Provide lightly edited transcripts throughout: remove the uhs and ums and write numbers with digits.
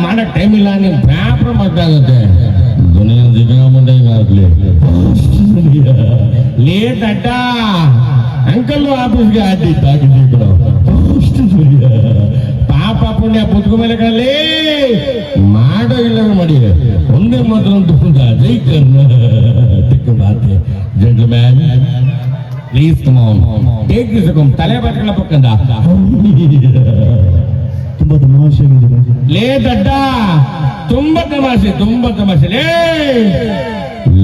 ಮಾಡಕ್ ಟೈಮ್ ಇಲ್ಲ, ನೀವು ವ್ಯಾಪಾರ ಮಾತಾಗುತ್ತೆ ದುನಿಯಾ ಸಿಗಮಂಡೆ ಆಗ್ಲಿ ಲೇಟ್ ಅಡ್ಡ ಅಂಕಲ್ ಆಫೀಸ್ಗೆ ಆಗಿದ್ದಿ ಕಡೆ ಪಾಪ ಪುಣ್ಯ ಪುತ್ಕ ಮೇಲೆ ಕಳಲಿ ಮಾಡೋ ಇಲ್ಲ ಮಾಡಿ ಒಂದೇ ಮಾತ್ರ ಜೈ ಕರ್ನಾಟಕ ಮಾತೆ gentleman please come on take this come ತಲೆ ಬಾಟ್ಗಳ ಪಕ್ಕಂದ ತುಂಬಾ ತಮಾಷೆ ಲೇ ದಡ್ಡ ತುಂಬಾ ತಮಾಷೆ ಲೇ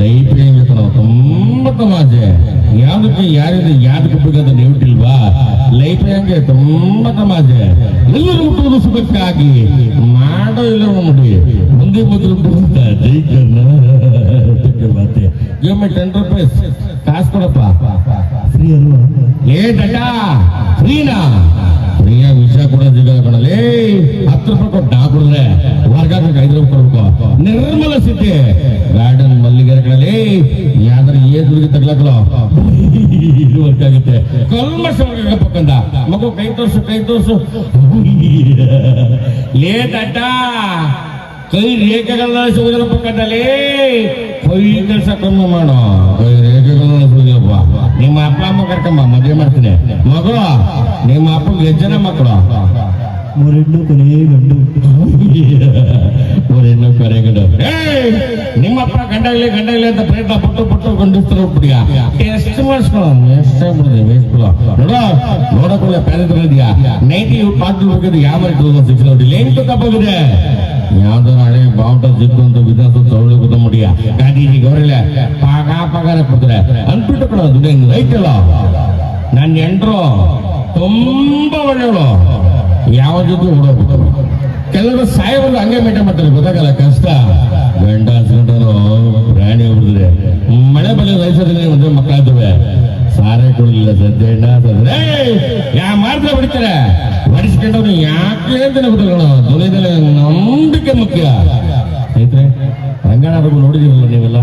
ಲೈಫ್ ಹೆಂಗತ್ತನ ತುಂಬಾ ತಮಾಷೆ ಯಾವ್ದಕ್ಕೆ ಯಾವ್ದಕ್ಕೆ ಬೇಕಂತ ನೀವಿಟ್ಟಿಲ್ವಾ ಲೈಫ್ ಹೆಂಗೆ ತುಂಬಾ ತಮಾಷೆ ಎಲ್ಲರೂ ಹುಟ್ಟುವುದು ಸುಖಕ್ಕಾಗಿ ಮಾಡೋ ಇಲ್ಲ ನೋಡಿ ಮುಂದೆ ಮೊದಲು ಜೈ ಕರ್ನಾಟಕ ಮಾತೆ ಗಿವ್ ಮಿ 10 ರೂಪೀಸ್ ಕಾಸು ಕೊಡಪ್ಪ ಫ್ರೀ ಅಲ್ವಾ ಏ ದಡ್ಡ ಫ್ರೀನಾ ಫ್ರೀಯ ವಿಷಯ ಕೂಡ ಸಿಗಲ್ಲ ಕಣಲೇ 10 ರೂಪಾಯಿ ಕೊಟ್ಟು ನಾ ಕುಡಿದ್ರೆ ವರ್ಗಾಕ 5 ರೂಪಾಯಿ ಕೊಡ್ಬೇಕು ನಿರ್ಮಲ ಸಿದ್ಧಿ ಗಾರ್ಡನ್ ಮಲ್ಲಿಗೆ ಕಣಲೇ ಯಾವ್ದಾರ ಏದುರಿಗೆ ತಗ್ಲಕ್ಕಲೋ ಇದು ವರ್ಕ್ ಆಗುತ್ತೆ ಕಲ್ಮಶ ವರ್ಗ ಪಕ್ಕಂದ ಮಗು ಕೈ ತೋರ್ಸು ಲೇ ದಡ್ಡ ಕೈ ರೇಖೆಗಳನ್ನ ಸುಗಿದ್ರ ಪಕ್ಕದಲ್ಲಿ ಕೈ ಕೆಲಸ ಕಮ್ಮಿ ಮಾಡೋ ಕೈ ರೇಖೆಗಳನ್ನ ಸುಗಿದಪ್ಪ ನಿಮ್ಮ ಅಪ್ಪ ಅಮ್ಮ ಕರ್ಕಂಬ ಮದುವೆ ಮಾಡ್ತೀನಿ ಮಗಳು ನಿಮ್ಮ ಅಪ್ಪಗೆ 8 ಜನ ಮಕ್ಕಳು 3 ಹೆಣ್ಣು ಕೊನೆ ಗಂಡು 3 ಹೆಣ್ಣು ಕೊನೆ ಗಂಡು ನಿಮ್ಮಪ್ಪ ಗಂಡಾಗ್ಲಿ ಅಂತ ಪ್ರಯತ್ನ ಪಟ್ಟು ಗಂಡಿಸ್ತಾರೆ ಒಬ್ಬಡಿಗ ಟೆಸ್ಟ್ ಮಾಡಿಸ್ಕೊಳ್ಳೋ ಎಷ್ಟೇ ಬಿಡ್ದೆ ಬೇಯಿಸ್ಕೊಳ್ಳೋ ನೋಡಕೊಳ್ಳ ಪ್ಯಾಲೆಟ್ ಇದೆಯಾ 90 ಪಾರ್ಟಿ ಹೋಗಿದ್ದು ಯಾವ 2006 ನೋಡಿ ಲೇನ್ ತಪ್ಪಾಗಿದೆ ಯಾವ್ದಾರ ಹಳೆ ಬಾವುಟ ಜಿದ್ದು ಅಂತ ವಿಧಾನ ತಗೊಳ್ಳಿ ಗೊತ್ತ ಮುಡಿಯ ಗಾಂಧೀಜಿಗೆ ಅವರೆಲ್ಲ ಪಗಾರ ಕೊಡ್ತಾರೆ ಅನ್ಬಿಟ್ಟು ಕೊಡೋ ದುಡ್ಡು ರೈತಲ್ಲ ನನ್ನ ಹೆಂಡ್ರು ತುಂಬಾ ಒಳ್ಳೆಯವಳು ಯಾವ ಜೊತೆ ಓಡೋಗ್ಬಿಟ್ಟು ಕೆಲವರು ಸಾಯೋದು ಹಂಗೆ ಮೇಂಟೈನ್ ಮಾಡ್ತಾರೆ ಗೊತ್ತಾಗಲ್ಲ ಕಷ್ಟ ಗಂಡ ಹಸ್ಕೊಂಡರು ಪ್ರಾಣಿ ಹೊಡೆದ್ರೆ ಮಳೆ ಬಲೆ ವಯಸ್ಸಲ್ಲಿ ಮದುವೆ ಮಕ್ಕಳಾಗ್ತವೆ ಸಾರೇ ಕೊಡಲಿಲ್ಲ ಸದ್ಯ ಯಾ ಮಾಡಿದ್ರೆ ಹೊಡಿತಾರೆ ಹೊಡಿಸ್ಕೊಂಡವ್ರು ಯಾಕೆ ಅಂತಾನೆ ಗೊತ್ತಾಗೋಣ ದುನಿಯಾದಲ್ಲಿ ನಂಬಿಕೆ ಮುಖ್ಯ ಸ್ನೇಹಿತರೆ ರಂಗನಾಥರು ನೋಡಿದಿರಲ್ಲ ನೀವೆಲ್ಲ